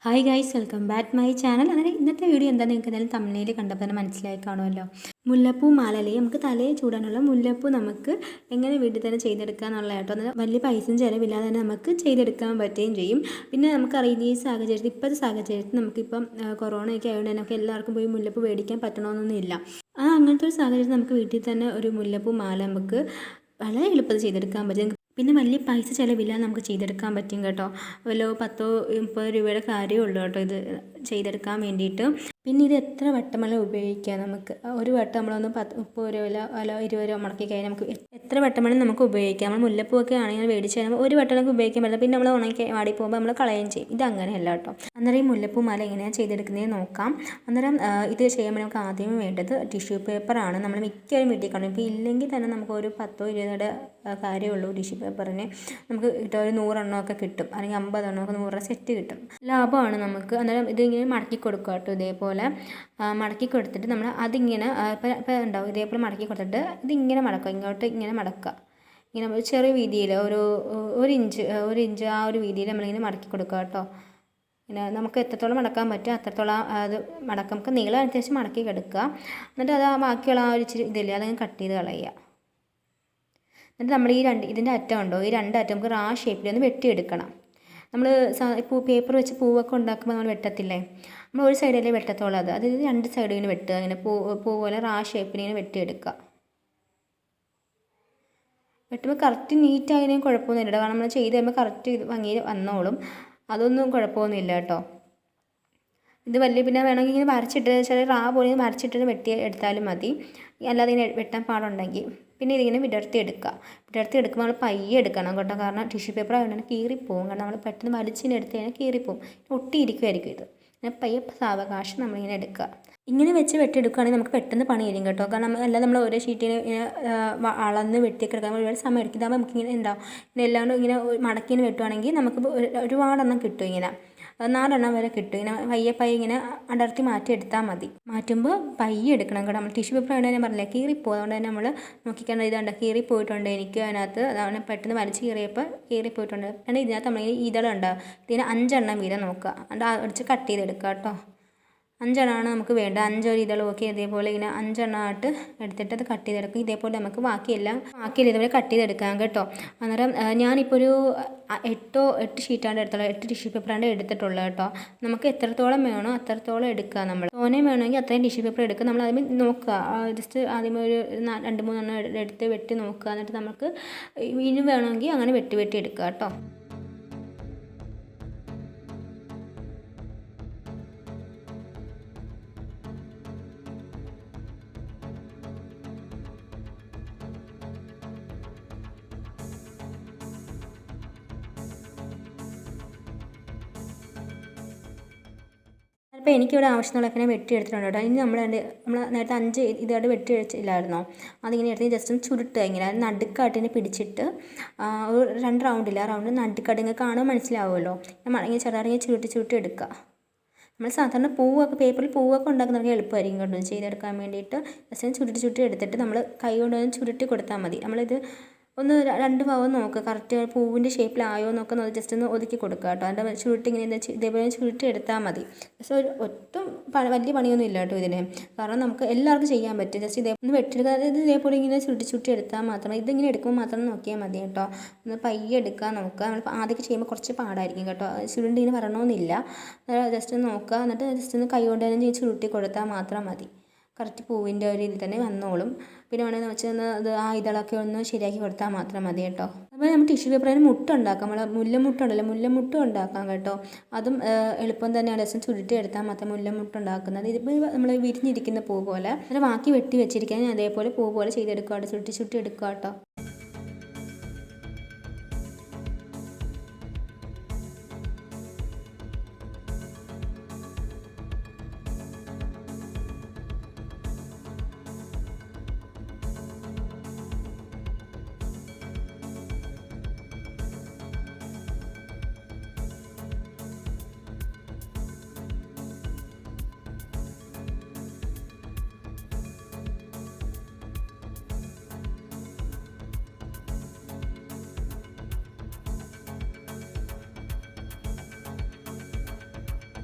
Hi guys, welcome back my channel. അങ്ങനെ ഇന്നത്തെ video എന്താ നിങ്ങൾക്ക് എന്തായാലും തമിഴിൽ കണ്ടപ്പോൾ തന്നെ മനസ്സിലായി കാണുമല്ലോ. മുല്ലപ്പൂ മാലല്ലേ, നമുക്ക് തലയിൽ ചൂടാനുള്ള മുല്ലപ്പൂ നമുക്ക് എങ്ങനെ വീട്ടിൽ തന്നെ ചെയ്തെടുക്കുക എന്നുള്ള കേട്ടോ. എന്നാൽ വലിയ പൈസയും ചിലവില്ലാതെ തന്നെ നമുക്ക് ചെയ്തെടുക്കാൻ പറ്റുകയും ചെയ്യും. പിന്നെ നമുക്കറിയാം ഈ സാഹചര്യത്തിൽ, ഇപ്പോഴത്തെ സാഹചര്യത്തിൽ നമുക്കിപ്പം കൊറോണയൊക്കെ ആയതുകൊണ്ട് തന്നെ നമുക്ക് എല്ലാവർക്കും പോയി മുല്ലപ്പൂ മേടിക്കാൻ പറ്റണമെന്നൊന്നുമില്ല. അങ്ങനത്തെ ഒരു സാഹചര്യത്തിൽ നമുക്ക് വീട്ടിൽ തന്നെ ഒരു മുല്ലപ്പൂ മാല നമുക്ക് വളരെ എളുപ്പത്തിൽ ചെയ്തെടുക്കാൻ പറ്റും. പിന്നെ വലിയ പൈസ ചിലവില്ലാതെ നമുക്ക് ചെയ്തെടുക്കാൻ പറ്റും കേട്ടോ. വല്ലോ 10-30 രൂപയുടെ കാര്യമേ ഉള്ളൂ കേട്ടോ ഇത് ചെയ്തെടുക്കാൻ വേണ്ടിയിട്ട്. പിന്നെ ഇത് എത്ര വട്ടം വേണം ഉപയോഗിക്കാം നമുക്ക്. ഒരു വട്ടം നമ്മളൊന്ന് 30 രൂപ അല്ല 20 രൂപ മുടക്കി കഴിഞ്ഞാൽ നമുക്ക് എത്ര വട്ടം വേണം നമുക്ക് ഉപയോഗിക്കാം. നമ്മൾ മുല്ലപ്പൂവൊക്കെ ആണെങ്കിൽ മേടിച്ച് കഴിഞ്ഞാൽ ഒരു വട്ടം നമുക്ക് ഉപയോഗിക്കാൻ പറ്റില്ല. പിന്നെ നമ്മൾ ഉണക്കി വാടി പോകുമ്പോൾ നമ്മൾ കളയുകയും ചെയ്യും. ഇത് അങ്ങനെയല്ല കേട്ടോ. അന്നേരം ഈ മുല്ലപ്പൂ മാല എങ്ങനെയാണ് ചെയ്തെടുക്കുന്നതെന്ന് നോക്കാം. അന്നേരം ഇത് ചെയ്യുമ്പോൾ നമുക്ക് ആദ്യമേ വേണ്ടത് ടിഷ്യൂ പേപ്പറാണ്. നമ്മൾ മിക്കവരും വീട്ടിൽ കാണും. ഇപ്പോൾ ഇല്ലെങ്കിൽ തന്നെ നമുക്ക് ഒരു 10-20 കാര്യമുള്ളൂ. ടിഷ്യൂ പേപ്പറിന് നമുക്ക് ഒരു 100 എണ്ണമൊക്കെ കിട്ടും, അല്ലെങ്കിൽ 50 എണ്ണമൊക്കെ 100 സെറ്റ് കിട്ടും. ലാഭമാണ് നമുക്ക്. അന്നേരം ഇതിങ്ങനെ മടക്കി കൊടുക്കുക കേട്ടോ. ഇതേപോലെ മടക്കി കൊടുത്തിട്ട് നമ്മൾ അതിങ്ങനെ ഇപ്പം ഉണ്ടാവും. ഇതേപോലെ മടക്കി കൊടുത്തിട്ട് ഇതിങ്ങനെ മടക്കുക, ഇങ്ങോട്ട് ഇങ്ങനെ മടക്കുക. ഇങ്ങനെ ഒരു ചെറിയ വീതിയിൽ ഒരു ഇഞ്ച് ആ ഒരു വീതിയിൽ നമ്മളിങ്ങനെ മടക്കി കൊടുക്കുക കേട്ടോ. പിന്നെ നമുക്ക് എത്രത്തോളം മടക്കാൻ പറ്റും അത്രത്തോളം അത് മടക്കാം. നമുക്ക് നീളം അനുസരിച്ച് മടക്കി എടുക്കുക. എന്നിട്ട് അത് ബാക്കിയുള്ള ആ ഒരു ഇച്ചിരി ഇതില്ലേ അതങ്ങ് കട്ട് ചെയ്ത് കളയുക. എന്നിട്ട് നമ്മൾ ഇതിൻ്റെ അറ്റം ഉണ്ടോ, ഈ 2 അറ്റം നമുക്ക് ഷേപ്പിൽ ഒന്ന് വെട്ടിയെടുക്കണം. നമ്മൾ പേപ്പർ വെച്ച് പൂവൊക്കെ ഉണ്ടാക്കുമ്പോൾ നമ്മൾ വെട്ടത്തില്ലേ, നമ്മൾ ഒരു സൈഡല്ലേ വെട്ടത്തോളം. അത് 2 സൈഡും ഇങ്ങനെ വെട്ടുക. ഇങ്ങനെ പൂ പോലെ ഷേപ്പിൽ ഇങ്ങനെ വെട്ടിയെടുക്കുക. വെട്ടുമ്പോൾ കറക്റ്റ് നീറ്റായതിനും കുഴപ്പമൊന്നുമില്ല. കാരണം നമ്മൾ ചെയ്ത് കഴിയുമ്പോൾ കറക്റ്റ് ഭംഗി വന്നോളും. അതൊന്നും കുഴപ്പമൊന്നുമില്ല കേട്ടോ. ഇത് പിന്നെ വേണമെങ്കിൽ ഇങ്ങനെ വരച്ചിട്ട് ചില പോലെ വരച്ചിട്ട് വെട്ടി എടുത്താലും മതി. അല്ലാതെ ഇങ്ങനെ വെട്ടാൻ പാടുണ്ടെങ്കിൽ പിന്നെ ഇതിങ്ങനെ വിടർത്തി എടുക്കുമ്പോൾ നമ്മൾ പയ്യെ എടുക്കണം കേട്ടോ. കാരണം ടിഷ്യൂ പേപ്പർ ആയതുകൊണ്ട് കീറിപ്പോവും. കാരണം നമ്മൾ പെട്ടെന്ന് വലിച്ചിങ്ങനെ എടുത്ത് കഴിഞ്ഞാൽ കീറിപ്പോവും, ഒട്ടിയിരിക്കുമായിരിക്കും ഇത്. അങ്ങനെ പയ്യെ സാവകാശം നമ്മളിങ്ങനെ എടുക്കുക. ഇങ്ങനെ വെച്ച് വെട്ടിയെടുക്കുകയാണെങ്കിൽ നമുക്ക് പെട്ടെന്ന് പണി തരും കേട്ടോ. കാരണം അല്ലാതെ നമ്മൾ ഓരോ ഷീറ്റിന് ഇങ്ങനെ അളന്ന് വെട്ടിയൊക്കെ എടുക്കാൻ ഒരുപാട് സമയം എടുക്കും. ഇതാകുമ്പോൾ നമുക്കിങ്ങനെ ഉണ്ടാവും. ഇങ്ങനെ എല്ലാവരും ഇങ്ങനെ മടക്കിന് വെട്ടുവാണെങ്കിൽ നമുക്ക് ഒരുപാടെണ്ണം കിട്ടും. ഇങ്ങനെ 4 എണ്ണം വരെ കിട്ടും. ഇങ്ങനെ പയ്യെ ഇങ്ങനെ അടർത്തി മാറ്റിയെടുത്താൽ മതി. മാറ്റുമ്പോൾ പയ്യെ എടുക്കണം കേട്ടോ. നമ്മൾ ടിഷ്യൂ പേപ്പർ ആയതുകൊണ്ട് ഞാൻ പറഞ്ഞില്ല കീറിപ്പോകും. അതുകൊണ്ട് തന്നെ നമ്മൾ നോക്കിക്കേണ്ട ഇതുണ്ട്, കീറിപ്പോയിട്ടുണ്ട്. എനിക്ക് അതിനകത്ത് അതാണ് പെട്ടെന്ന് വലിച്ച് കീറിയപ്പോൾ കീറിപ്പോയിട്ടുണ്ട്. കാരണം ഇതിനകത്ത് നമ്മൾ ഇതളുണ്ടാവും. ഇതിന് 5 എണ്ണം വീതം നോക്കുക. അത് അടിച്ച് കട്ട് ചെയ്തെടുക്കുക കേട്ടോ. 5 എണ്ണമാണ് നമുക്ക് വേണ്ടത്. 5 ഒരു ഇതൾ നോക്കി ഇതേപോലെ ഇങ്ങനെ 5 എണ്ണമായിട്ട് എടുത്തിട്ട് അത് കട്ട് ചെയ്തെടുക്കും. ഇതേപോലെ നമുക്ക് ബാക്കിയെല്ലാം ഇതേപോലെ കട്ട് ചെയ്തെടുക്കാം കേട്ടോ. അന്നേരം ഞാനിപ്പോൾ ഒരു 8 ഷീറ്റാണ് എടുത്തുള്ളത്. 8 ടിഷ്യൂ പേപ്പറാണ് എടുത്തിട്ടുള്ളത് കേട്ടോ. നമുക്ക് എത്രത്തോളം വേണോ അത്രത്തോളം എടുക്കുക. നമ്മൾ തോനെ വേണമെങ്കിൽ അത്രയും ടിഷ്യൂ പേപ്പർ എടുക്കുക. നമ്മൾ ആദ്യമേ നോക്കുക, ജസ്റ്റ് ആദ്യമേ ഒരു 2-3 എണ്ണം എടുത്ത് വെട്ടി നോക്കുക. എന്നിട്ട് നമുക്ക് ഇനി വേണമെങ്കിൽ അങ്ങനെ വെട്ടി എടുക്കുക കേട്ടോ. അപ്പോൾ എനിക്കിവിടെ ആവശ്യമുള്ളതൊക്കെ ഞാൻ വെട്ടിയെടുത്തിട്ടുണ്ട് കേട്ടോ. ഇനി നമ്മൾ നേരത്തെ 5 ഇതായിട്ട് വെട്ടിയില്ലായിരുന്നോ, അതിങ്ങനെ എടുത്ത് ജസ്റ്റ് ഒന്ന് ചുരുട്ടുക. ഇങ്ങനെ നടുക്കാട്ടിനെ പിടിച്ചിട്ട് ഒരു 2 റൗണ്ടില്ല, ആ റൗണ്ട് നടുക്കാട്ട് ഇങ്ങനെ കാണുമ്പോൾ മനസ്സിലാവുമല്ലോ. ഇങ്ങനെ ചെറുതായി ചുരുട്ടി എടുക്കുക. നമ്മൾ സാധാരണ പേപ്പറിൽ പൂവൊക്കെ ഉണ്ടാക്കുന്നവർക്ക് എളുപ്പമായിരിക്കും കേട്ടോ ചെയ്തെടുക്കാൻ വേണ്ടിയിട്ട്. ജസ്റ്റ് ചുരുട്ടി എടുത്തിട്ട് നമ്മൾ കൈ കൊണ്ട് ചുരുട്ടി കൊടുത്താൽ മതി. നമ്മളിത് ഒന്ന് 2 ഭാഗം നോക്കുക, കറക്റ്റ് പൂവിൻ്റെ ഷേപ്പിലായോ എന്നൊക്കെ ജസ്റ്റ് ഒന്ന് ഒതുക്കി കൊടുക്കുക കേട്ടോ. അതിൻ്റെ ചുരുട്ടി ഇങ്ങനെ ഇതേപോലെ ചുരുട്ടി എടുത്താൽ മതി. ജസ്റ്റ് ഒട്ടും വലിയ പണിയൊന്നും ഇല്ല കേട്ടോ ഇതിന്. കാരണം നമുക്ക് എല്ലാവർക്കും ചെയ്യാൻ പറ്റും. ജസ്റ്റ് ഒന്ന് വെട്ടിയെടുക്കുക. ഇതേപോലെ ഇങ്ങനെ ചുരുട്ടി എടുത്താൽ മാത്രം, ഇതിങ്ങനെ എടുക്കുമ്പോൾ മാത്രം നോക്കിയാൽ മതി കേട്ടോ. ഒന്ന് പയ്യെ എടുക്കാൻ നോക്കുക. നമ്മൾ ആദ്യമൊക്കെ ചെയ്യുമ്പോൾ കുറച്ച് പാടായിരിക്കും കേട്ടോ. ചുരുണ്ടി ഇങ്ങനെ വരണമെന്നില്ല. ജസ്റ്റ് നോക്കുക. എന്നിട്ട് ജസ്റ്റ് ഒന്ന് കൈ കൊണ്ട് തന്നെ ചുരുട്ടി കൊടുത്താൽ മാത്രം മതി. കറക്റ്റ് പൂവിൻ്റെ ഒരു ഇതിൽ തന്നെ വന്നോളും. പിന്നെ വേണമെന്ന് വെച്ചാൽ ആ ഇതളൊക്കെ ഒന്ന് ശരിയാക്കി കൊടുത്താൽ മാത്രം മതി കേട്ടോ. അതുപോലെ നമ്മൾ ടിഷ്യൂ പേപ്പറിന് മുട്ടുണ്ടാക്കാം. നമ്മൾ മുല്ലമുട്ടുണ്ടല്ലോ, മുല്ലമുട്ടും ഉണ്ടാക്കാം കേട്ടോ. അതും എളുപ്പം തന്നെയാണ്. ജസ്റ്റ് ചുരുട്ടി എടുത്താൽ മാത്രം മുല്ലമുട്ട് ഉണ്ടാക്കുന്നത്. ഇതിപ്പോൾ നമ്മൾ വിരിഞ്ഞിരിക്കുന്ന പൂ പോലെ അത് ബാക്കി വെട്ടി വെച്ചിരിക്കാൻ അതേപോലെ പൂ പോലെ ചെയ്തെടുക്കുക കേട്ടോ. ചുരുട്ടി എടുക്കുക കേട്ടോ.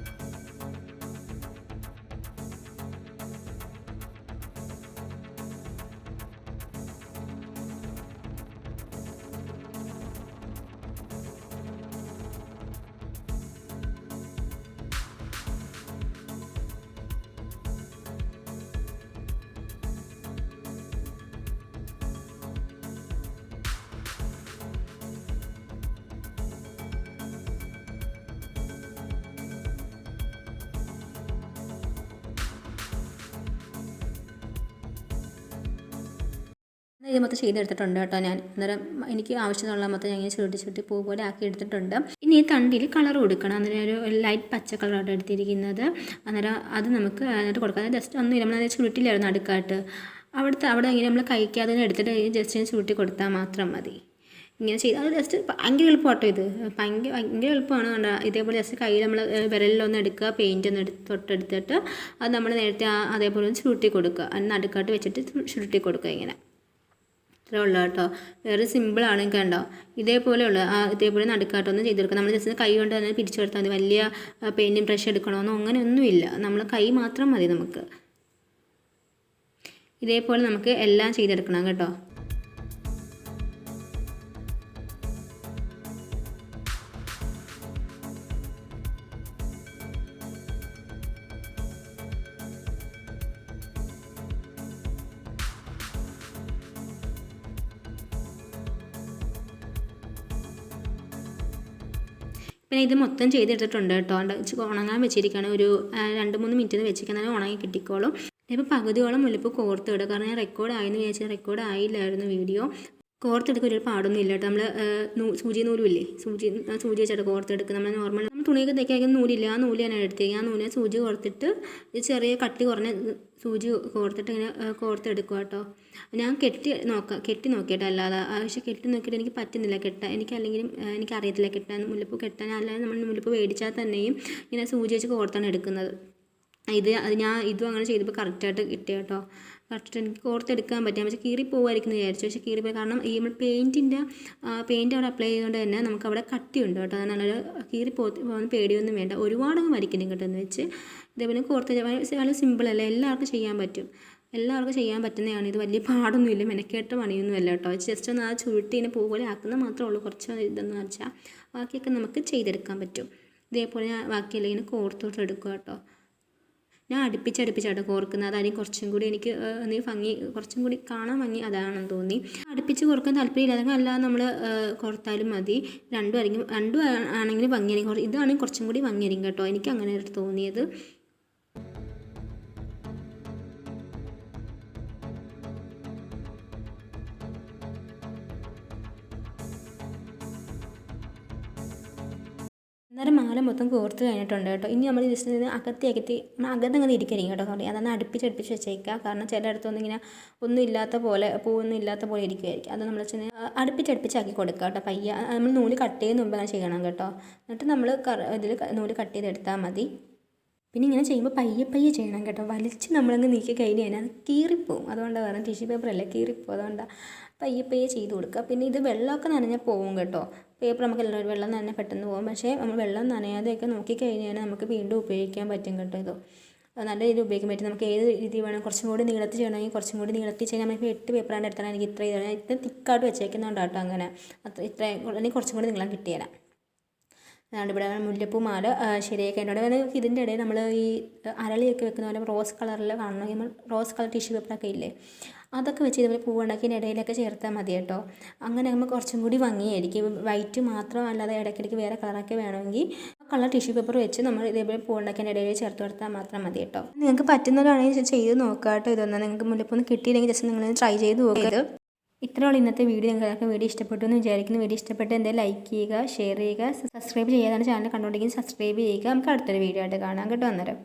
ഇത് മൊത്തം ചെയ്തെടുത്തിട്ടുണ്ട് കേട്ടോ ഞാൻ. അന്നേരം എനിക്ക് ആവശ്യമുള്ള മൊത്തം ഞാൻ ഇങ്ങനെ ചുരുട്ടി പൂ പോലെ ആക്കി എടുത്തിട്ടുണ്ട്. ഇനി ഈ തണ്ടിൽ കളർ കൊടുക്കണം. അന്നേരം ഒരു ലൈറ്റ് പച്ച കളറാണ് എടുത്തിരിക്കുന്നത്. അന്നേരം അത് നമുക്ക് അതിനകത്ത് കൊടുക്കാം. ജസ്റ്റ് ഒന്നുമില്ല, നമ്മളത് ചുരുട്ടില്ലായിരുന്നു അടുക്കായിട്ട്. അവിടെ ഇങ്ങനെ നമ്മൾ കഴിക്കാതെ എടുത്തിട്ട് ജസ്റ്റ് ചുരുട്ടി കൊടുത്താൽ മാത്രം മതി. ഇങ്ങനെ ചെയ്ത് അത് ജസ്റ്റ് ഭയങ്കര എളുപ്പമാട്ടോ ഇത്. ഭയങ്കര എളുപ്പമാണ്. കണ്ടോ, ഇതേപോലെ ജസ്റ്റ് കയ്യിൽ നമ്മൾ വിരലിലൊന്ന് എടുക്കുക, പെയിൻ്റ് ഒന്ന് തൊട്ടെടുത്തിട്ട് അത് നമ്മൾ നേരത്തെ അതേപോലെ ഒന്ന് ചുരുട്ടി കൊടുക്കുക. അതിന് നടുക്കാട്ട് വെച്ചിട്ട് ചുരുട്ടി കൊടുക്കുക. ഇങ്ങനെ ഇത്രേ ഉള്ളൂ കേട്ടോ. വേറെ സിമ്പിളാണ്. കണ്ടോ, ഇതേപോലെ നടുക്കാട്ടൊന്നും ചെയ്തെടുക്കുക. നമ്മൾ ജസ്റ്റ് കൈ കൊണ്ട് തന്നെ പിടിച്ചു കൊടുത്താൽ മതി. വലിയ പെയിൻറ്റും ബ്രഷ് എടുക്കണമെന്നോ അങ്ങനെ ഒന്നുമില്ല. നമ്മൾ കൈ മാത്രം മതി നമുക്ക്. ഇതേപോലെ നമുക്ക് എല്ലാം ചെയ്തെടുക്കണം കേട്ടോ. പിന്നെ ഇത് മൊത്തം ചെയ്തെടുത്തിട്ടുണ്ട് കേട്ടോ. ഉണങ്ങാൻ വെച്ചിരിക്കുകയാണ്. ഒരു 2-3 മിനിറ്റ് വെച്ചിരിക്കുന്നത് ഉണങ്ങി കിട്ടിക്കോളും. ഇപ്പോൾ പകുതിയോളം മുല്ലപ്പൂ കോർത്തിടുക. കാരണം ഞാൻ റെക്കോർഡ് ആയെന്ന് വിചാരിച്ചാൽ റെക്കോർഡ് ആയില്ലായിരുന്നു വീഡിയോ. കോർത്തെടുക്കുക ഒരു പാടൊന്നും ഇല്ല കേട്ടോ. നമ്മൾ സൂചി നൂലുമില്ലേ, സൂചി വെച്ചിട്ട് കോർത്തെടുക്കുക. നമ്മൾ നോർമൽ നമ്മൾ തുണിയൊക്കെ തയ്ക്കാൻ നൂലില്ല, ആ നൂല് ഞാൻ എടുത്തേക്ക്. ആ നൂലിനെ സൂചി കോർത്തിട്ട് ചെറിയ കട്ടി കുറഞ്ഞ സൂചി കോർത്തിട്ട് ഇങ്ങനെ കോർത്തെടുക്കുക കേട്ടോ. ഞാൻ കെട്ടി നോക്കിയിട്ട് അല്ലാതെ പക്ഷേ കെട്ടി നോക്കിയിട്ട് എനിക്ക് പറ്റുന്നില്ല കെട്ടാൻ. എനിക്കറിയത്തില്ല കെട്ടാൻ, മുല്ലപ്പൂ കെട്ടാൻ. അല്ലാതെ നമ്മൾ മുല്ലപ്പൂ മേടിച്ചാൽ തന്നെയും ഇങ്ങനെ സൂചി വെച്ച് കോർത്താണ് എടുക്കുന്നത്. ഞാൻ ഇതും അങ്ങനെ ചെയ്തപ്പോൾ കറക്റ്റായിട്ട് കിട്ടിയ കേട്ടോ. കറക്റ്റ് എനിക്ക് കോർത്തെടുക്കാൻ പറ്റും. പക്ഷേ കീറിപ്പോവായിരിക്കും എന്ന് വിചാരിച്ചു. പക്ഷേ കീറിപ്പോയി. കാരണം ഈ നമ്മൾ പെയിൻറ്റ് അവിടെ അപ്ലൈ ചെയ്തുകൊണ്ട് തന്നെ നമുക്ക് അവിടെ കട്ടിയുണ്ട് കേട്ടോ. അതിനുള്ള പോകുന്ന പേടിയൊന്നും വേണ്ട. ഒരുപാടങ്ങ് വരയ്ക്കണം കേട്ടോ എന്ന് വെച്ച്. ഇതേപോലെ വളരെ സിമ്പിളല്ലേ, എല്ലാവർക്കും ചെയ്യാൻ പറ്റുന്നതാണ്. ഇത് വലിയ പാടൊന്നുമില്ല, മെനക്കേട്ട പണിയൊന്നുമല്ല കേട്ടോ. ജസ്റ്റ് ഒന്ന് ആ ചുരുട്ടിനെ പൂ പോലെ ആക്കുന്നത് മാത്രമേ ഉള്ളൂ. കുറച്ച് ഇതെന്ന് വെച്ചാൽ ബാക്കിയൊക്കെ നമുക്ക് ചെയ്തെടുക്കാൻ പറ്റും. ഇതേപോലെ ഞാൻ ബാക്കിയെല്ലാം ഇങ്ങനെ കോർത്തോട്ട് എടുക്കുക കേട്ടോ. ഞാൻ അടുപ്പിച്ചാട്ടോ കോർക്കുന്നത്. അതായിരിക്കും കുറച്ചും കൂടി എനിക്ക് കുറച്ചും കൂടി കാണാൻ ഭംഗി അതാണെന്ന് തോന്നി. അടുപ്പിച്ച് കോർക്കാൻ താല്പര്യമില്ല. അതൊക്കെ അല്ലാതെ നമ്മൾ കോർത്താലും മതി. രണ്ടും ആണെങ്കിലും ഭംഗിയായിരിക്കും. ഇതാണെങ്കിൽ കുറച്ചും കൂടി ഭംഗിയായിരിക്കും കേട്ടോ. എനിക്ക് അങ്ങനെ തോന്നിയത്. അന്നേരം മാല മൊത്തം കോർത്ത് കഴിഞ്ഞിട്ടുണ്ട് കേട്ടോ. ഇനി നമ്മൾ ജസ്റ്റ് അകത്തങ്ങനെ ഇരിക്കുകയായിരിക്കും കേട്ടോ. സോറി, അതൊന്ന് അടുപ്പിച്ച് വെച്ചേക്കുക. കാരണം ചിലയിടത്തൊന്നും ഇങ്ങനെ പൂവൊന്നും ഇല്ലാത്ത പോലെ ഇരിക്കുമായിരിക്കും. അത് നമ്മൾ അടുപ്പിച്ചാക്കി കൊടുക്കുക കേട്ടോ. പയ്യെ നമ്മൾ നൂല് കട്ട് ചെയ്യുന്ന മുമ്പ് അങ്ങനെ ചെയ്യണം കേട്ടോ. എന്നിട്ട് നമ്മൾ ഇതിൽ നൂല് കട്ട് ചെയ്തെടുത്താൽ മതി. പിന്നെ ഇങ്ങനെ ചെയ്യുമ്പോൾ പയ്യെ ചെയ്യണം കേട്ടോ. വലിച്ച് നമ്മളങ്ങ് നീക്കി കഴിഞ്ഞാൽ അത് കീറിപ്പോവും. അതുകൊണ്ടാണ് പറയുന്നത്, ടിഷ്യൂ പേപ്പറല്ലേ കീറിപ്പോവും. അതുകൊണ്ടാണ് പയ്യെ ചെയ്ത് കൊടുക്കുക. പിന്നെ ഇത് വെള്ളമൊക്കെ നനഞ്ഞാൽ പോവും കേട്ടോ. പേപ്പർ നമുക്ക് വെള്ളം നനഞ്ഞാൽ പെട്ടെന്ന് പോകും. പക്ഷേ നമ്മൾ വെള്ളം നനയാതെയൊക്കെ നോക്കിക്കഴിഞ്ഞാൽ നമുക്ക് വീണ്ടും ഉപയോഗിക്കാൻ പറ്റും കേട്ടോ. ഇത് നല്ല രീതിയിൽ ഉപയോഗിക്കാൻ പറ്റും. നമുക്ക് ഏത് രീതി വേണം, കുറച്ചും കൂടി നീളത്തിൽ ചെയ്യണമെങ്കിൽ കുറച്ചും കൂടി നീളത്തിൽ ചെയ്യാൻ. നമുക്ക് 8 പേപ്പറാണ് എടുത്താൽ എനിക്ക് ഇത്ര തിക്കായിട്ട് വെച്ചേക്കുന്നുണ്ട് കേട്ടോ. അങ്ങനെ അല്ലെങ്കിൽ കുറച്ചും കൂടി നീളം കിട്ടിയാൽ. അതാണ്ട് ഇവിടെ മുല്ലപ്പൂ മാല ശരിയാക്കി അതിൻ്റെ ഇതിൻ്റെ ഇടയിൽ നമ്മൾ ഈ അരളിയൊക്കെ വെക്കുന്ന പോലെ റോസ് കളറിൽ കാണണമെങ്കിൽ നമ്മൾ റോസ് കളർ ടിഷ്യൂ പേപ്പറൊക്കെ ഇല്ലേ, അതൊക്കെ വെച്ച് ഇതുപോലെ പൂവുണ്ടാക്കിയതിൻ്റെ ഇടയിലൊക്കെ ചേർത്താൽ മതി കേട്ടോ. അങ്ങനെ ആകുമ്പോൾ കുറച്ചും കൂടി ഭംഗിയായിരിക്കും. വൈറ്റ് മാത്രം അല്ലാതെ ഇടയ്ക്കിടയ്ക്ക് വേറെ കളറൊക്കെ വേണമെങ്കിൽ കളർ ടിഷ്യൂ പേപ്പർ വെച്ച് നമ്മൾ ഇതേപോലെ പൂവുണ്ടാക്കിയതിൻ്റെ ഇടയിൽ ചേർത്ത് കൊടുത്താൽ മാത്രം മതി കേട്ടോ. നിങ്ങൾക്ക് പറ്റുന്നവരാണെങ്കിൽ ചെയ്ത് നോക്കാം കേട്ടോ. ഇതൊന്നും നിങ്ങൾക്ക് മുല്ലപ്പൂ ഒന്നും കിട്ടിയില്ലെങ്കിൽ ജസ്റ്റ് നിങ്ങൾ ട്രൈ ചെയ്ത് നോക്കിയത്. ഇത്രയുള്ള ഇന്നത്തെ വീഡിയോ. നിങ്ങൾക്ക് വീഡിയോ ഇഷ്ടപ്പെട്ടു എന്ന് വിചാരിക്കുന്നു. വീഡിയോ ഇഷ്ടപ്പെട്ട് എന്തായാലും ലൈക്ക് ചെയ്യുക, ഷെയർ ചെയ്യുക, സബ്സ്ക്രൈബ് ചെയ്യാതാണ് ചാനൽ കണ്ടുകൊണ്ടെങ്കിൽ സബ്സ്ക്രൈബ് ചെയ്യുക. നമുക്ക് അടുത്തൊരു വീഡിയോ ആയിട്ട് കാണാം കേട്ടോ. അന്നേരം